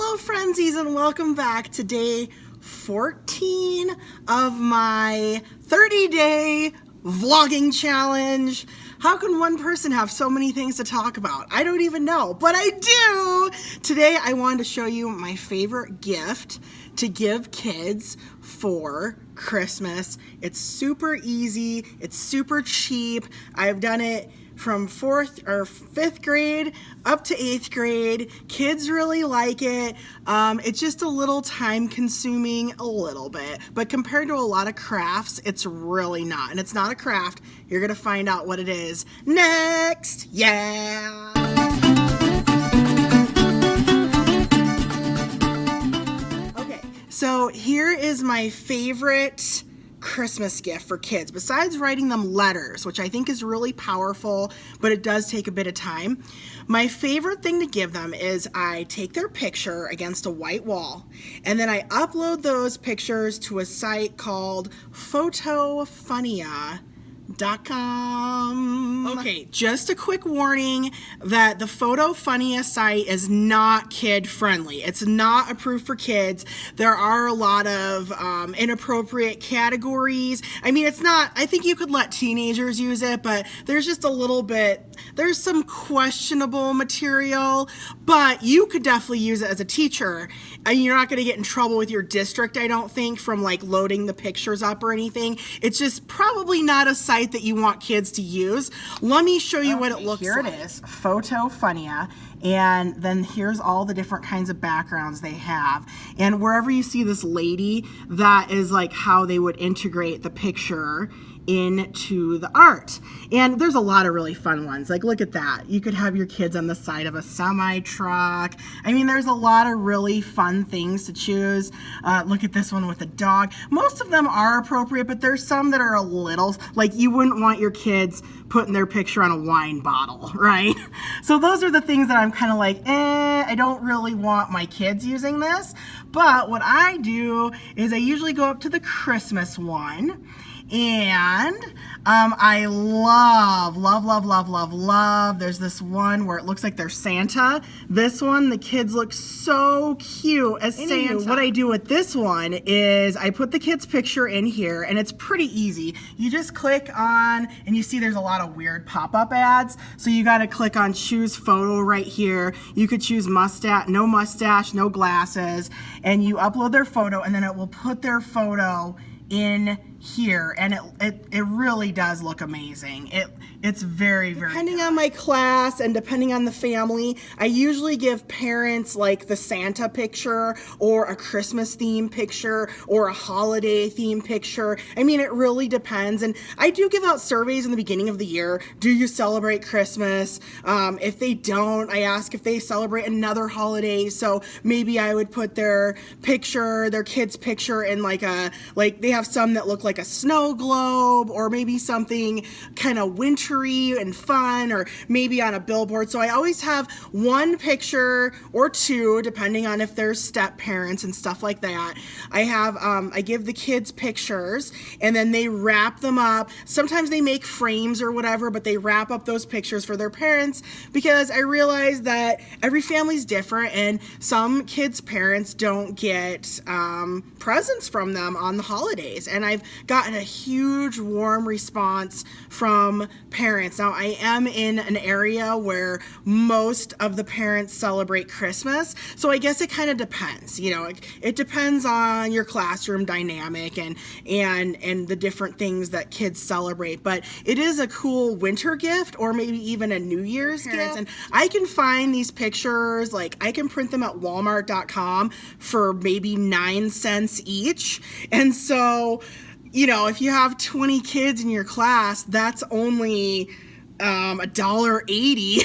Hello frenzies, and welcome back to day 14 of my 30-day vlogging challenge. How can one person have so many things to talk about? I don't even know, but I do! Today I wanted to show you my favorite gift to give kids for Christmas. It's super easy, it's super cheap. I've done it from 4th or 5th grade up to 8th grade. Kids really like it. It's just a little time consuming, a little bit, but compared to a lot of crafts, it's really not. And it's not a craft. You're gonna find out what it is next. Yeah. Okay, so here is my favorite Christmas gift for kids, besides writing them letters, which I think is really powerful, but it does take a bit of time. My favorite thing to give them is I take their picture against a white wall, and then I upload those pictures to a site called PhotoFunia.com. Okay, just a quick warning that the PhotoFunia site is not kid friendly. It's not approved for kids. There are a lot of inappropriate categories. I mean, it's not, I think you could let teenagers use it, but there's just a little bit, there's some questionable material, but you could definitely use it as a teacher, and you're not going to get in trouble with your district, I don't think, from like loading the pictures up or anything. It's just probably not a site that you want kids to use. Let me show you what it looks like. Here it is, PhotoFunia, and then here's all the different kinds of backgrounds they have. And wherever you see this lady, that is like how they would integrate the picture into the art. And there's a lot of really fun ones. Like, look at that. You could have your kids on the side of a semi-truck. I mean, there's a lot of really fun things to choose. Look at this one with a dog. Most of them are appropriate, but there's some that are a little, like, you wouldn't want your kids putting their picture on a wine bottle, right? So those are the things that I'm kind of like, I don't really want my kids using this. But what I do is I usually go up to the Christmas one, and I love, there's this one where it looks like they're Santa. This one, the kids look so cute as Santa. What I do with this one is I put the kid's picture in here, and it's pretty easy. You just click on, and you see there's a lot of weird pop-up ads, so you gotta click on choose photo right here. You could choose mustache, no glasses, and you upload their photo, and then it will put their photo in here, and it really does look amazing. It's very depending on my class and depending on the family, I usually give parents like the Santa picture or a Christmas theme picture or a holiday theme picture. I mean, it really depends. And I do give out surveys in the beginning of the year. Do you celebrate Christmas? If they don't, I ask if they celebrate another holiday. So maybe I would put their picture, their kid's picture, in like they have some that look like a snow globe, or maybe something kind of wintry and fun, or maybe on a billboard. So I always have one picture or two, depending on if there's step parents and stuff like that. I give the kids pictures, and then they wrap them up. Sometimes they make frames or whatever, but they wrap up those pictures for their parents, because I realize that every family's different, and some kids' parents don't get presents from them on the holidays. And I've gotten a huge warm response from parents. Now, I am in an area where most of the parents celebrate Christmas, so I guess it kind of depends. You know, it depends on your classroom dynamic and the different things that kids celebrate. But it is a cool winter gift, or maybe even a New Year's gift. And I can find these pictures, like I can print them at Walmart.com for maybe 9 cents each. And so, you know, if you have 20 kids in your class, that's only $1.80.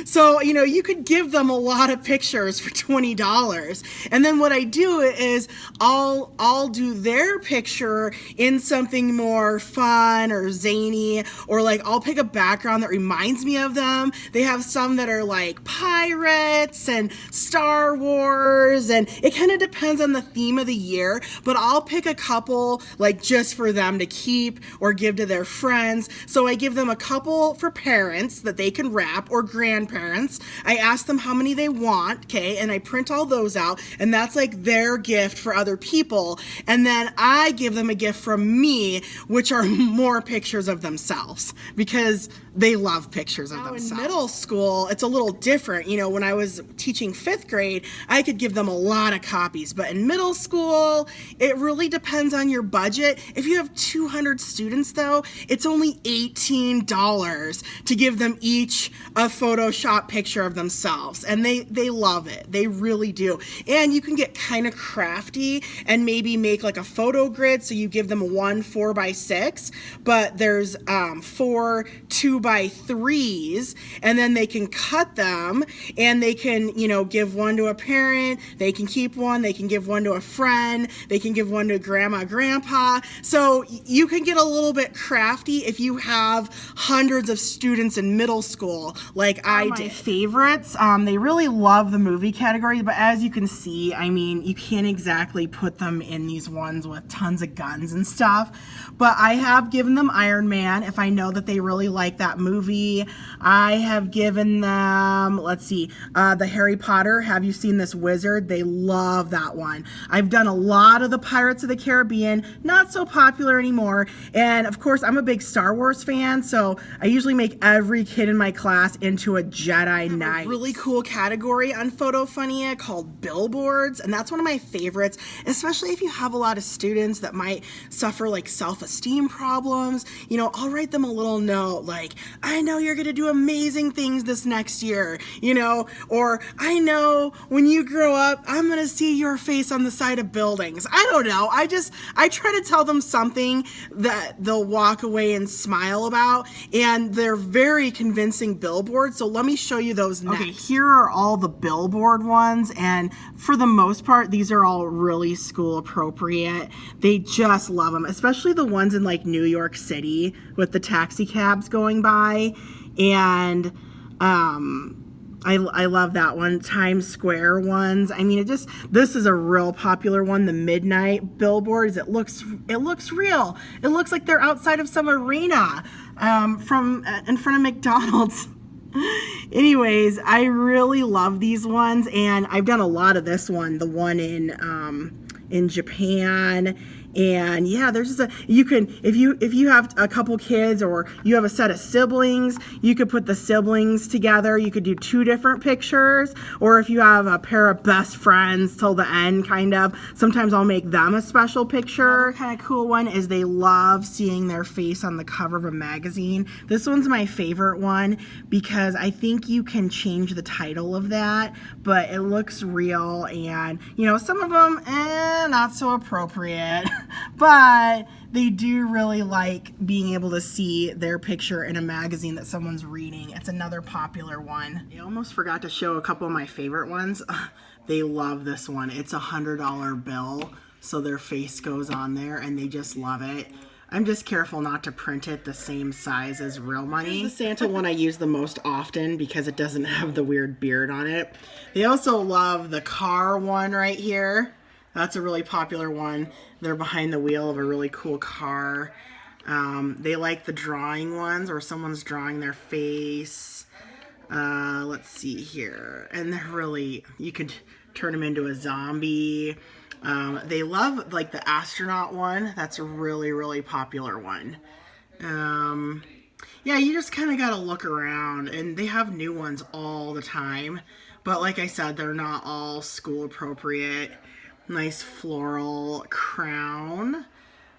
So, you know, you could give them a lot of pictures for $20. And then what I do is I'll do their picture in something more fun or zany, or like I'll pick a background that reminds me of them. They have some that are like pirates and Star Wars, and it kind of depends on the theme of the year, but I'll pick a couple like just for them to keep or give to their friends. So I give them a couple for parents that they can wrap or grandparents. I ask them how many they want, okay, and I print all those out, and that's like their gift for other people. And then I give them a gift from me, which are more pictures of themselves, because they love pictures of themselves. In middle school, it's a little different. You know, when I was teaching 5th grade, I could give them a lot of copies, but in middle school, it really depends on your budget. If you have 200 students though, it's only $18 to give them each a Photoshop picture of themselves, and they love it. They really do. And you can get kind of crafty and maybe make like a photo grid, so you give them one 4x6, but there's 4 2x3s, and then they can cut them, and they can, you know, give one to a parent, they can keep one, they can give one to a friend, they can give one to grandma, grandpa. So you can get a little bit crafty if you have hundreds of students in middle school like I did. My favorites, they really love the movie category, but as you can see, I mean, you can't exactly put them in these ones with tons of guns and stuff, but I have given them Iron Man if I know that they really like that movie. I have given them, let's see, the Harry Potter, Have You Seen This Wizard? They love that one. I've done a lot of the Pirates of the Caribbean, not so popular anymore, and of course I'm a big Star Wars fan, so I usually make every kid in my class into a Jedi Knight. A really cool category on PhotoFunia called billboards, and that's one of my favorites, especially if you have a lot of students that might suffer like self-esteem problems. You know, I'll write them a little note like, I know you're gonna do amazing things this next year, you know, or I know when you grow up, I'm gonna see your face on the side of buildings. I don't know. I try to tell them something that they'll walk away and smile about, and they're very convincing billboards. So let me show you those next. Okay, here are all the billboard ones, and for the most part, these are all really school appropriate. They just love them, especially the ones in like New York City with the taxi cabs going by, and I love that one. Times Square ones. I mean, this is a real popular one. The midnight billboards. It looks real. It looks like they're outside of some arena, from in front of McDonald's. Anyways, I really love these ones, and I've done a lot of this one. The one in Japan. And yeah, there's just you can, if you have a couple kids or you have a set of siblings, you could put the siblings together. You could do 2 different pictures, or if you have a pair of best friends till the end, kind of, sometimes I'll make them a special picture. Another kind of cool one is they love seeing their face on the cover of a magazine. This one's my favorite one because I think you can change the title of that, but it looks real, and you know, some of them not so appropriate. But they do really like being able to see their picture in a magazine that someone's reading. It's another popular one. I almost forgot to show a couple of my favorite ones. They love this one. It's a $100 bill, so their face goes on there, and they just love it. I'm just careful not to print it the same size as real money. The Santa one I use the most often because it doesn't have the weird beard on it. They also love the car one right here. That's a really popular one. They're behind the wheel of a really cool car. They like the drawing ones where someone's drawing their face. Let's see here. And they're really, you could turn them into a zombie. They love like the astronaut one. That's a really, really popular one. Yeah, you just kind of got to look around, and they have new ones all the time. But like I said, they're not all school appropriate. Nice floral crown.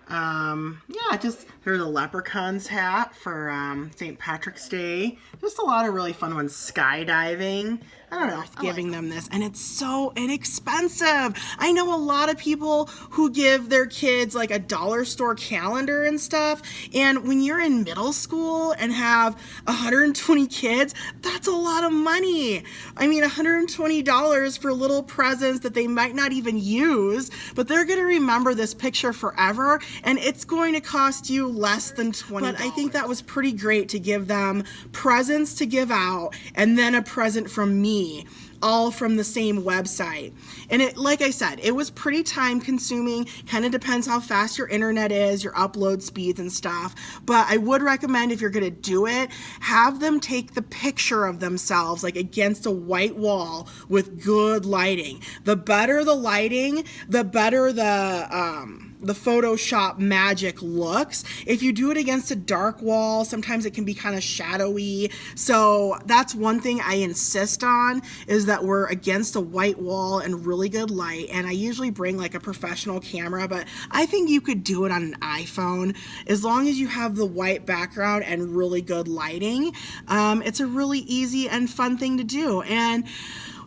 Yeah, just there's a leprechaun's hat for St. Patrick's Day. Just a lot of really fun ones. Skydiving. I don't know, giving them this, and it's so inexpensive. I know a lot of people who give their kids like a dollar store calendar and stuff, and when you're in middle school and have 120 kids, that's a lot of money. I mean, $120 for little presents that they might not even use, but they're gonna remember this picture forever, and it's going to cost you less than $20. But I think that was pretty great to give them presents to give out, and then a present from me me, all from the same website. And it, like I said, it was pretty time consuming, kind of depends how fast your internet is, your upload speeds and stuff. But I would recommend, if you're gonna do it, have them take the picture of themselves like against a white wall with good lighting. The better the lighting, the better the Photoshop magic looks. If you do it against a dark wall, sometimes it can be kind of shadowy. So that's one thing I insist on, is that we're against a white wall and really good light. And I usually bring like a professional camera, but I think you could do it on an iPhone as long as you have the white background and really good lighting. It's a really easy and fun thing to do. And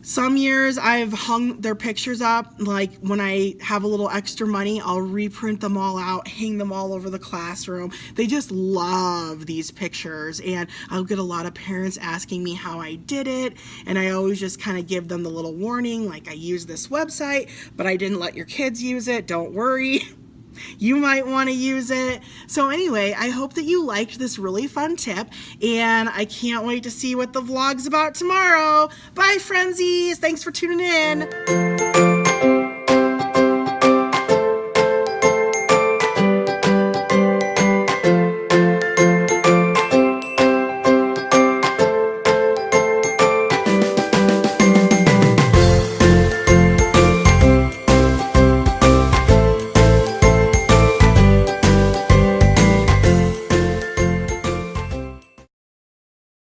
some years I've hung their pictures up, like when I have a little extra money, I'll reprint them all out, hang them all over the classroom. They just love these pictures, and I'll get a lot of parents asking me how I did it, and I always just kind of give them the little warning, like, I use this website, but I didn't let your kids use it, don't worry. You might want to use it. So anyway, I hope that you liked this really fun tip, and I can't wait to see what the vlog's about tomorrow. Bye, friendsies. Thanks for tuning in.